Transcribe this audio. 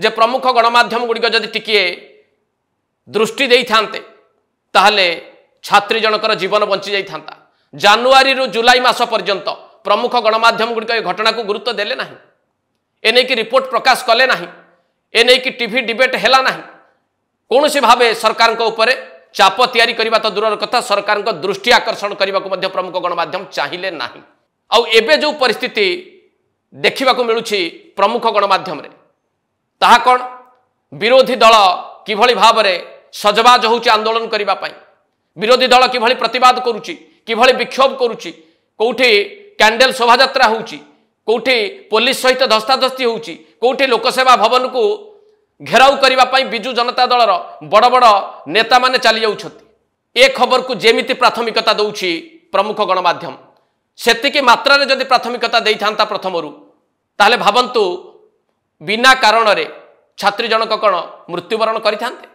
जे प्रमुख गणमाध्यम गुड़िक जदि टिके दृष्टि दे ताहले छात्री जनकर जीवन बंची जाई था। जानुआरी रु जुलाई मास पर्यंत प्रमुख गणमाध्यम गुड़िक घटना को गुरुत्व देले नहीं, एने की रिपोर्ट प्रकाश कले नहीं, एने की टीवी डिबेट हैला नहीं, कौन सी भावे सरकार को ऊपर चाप तैयारी करबा तो दूर कथा सरकार को दृष्टि आकर्षण करने को प्रमुख गणमाध्यम चाहिए नहीं। आउ एबे जो परिस्थिति देखा मिलूँ प्रमुख गणमाध्यम रे ताहा कौन विरोधी दल किभली भाव में सजबाज होउची आंदोलन करबा पई, विरोधी दल किभली प्रतिवाद करुची, किभली विक्षोभ करुची, कोठी कैंडल शोभायात्रा होउची, कोठी पुलिस सहित धस्ताधस्ती होउची, कोठी लोकसेवा भवन को घेराव करबा पई बिजू जनता दलर बड़ बड़ नेता माने चली जाउछथि। ए खबर को जेमिति प्राथमिकता दउची प्रमुख गणमाध्यम सेतिकी मात्रा रे जदि प्राथमिकता देई थांता प्रथमरु ताहले भाबंतु बिना कारण रे छात्री जनक कण मृत्युवरण करिथांते।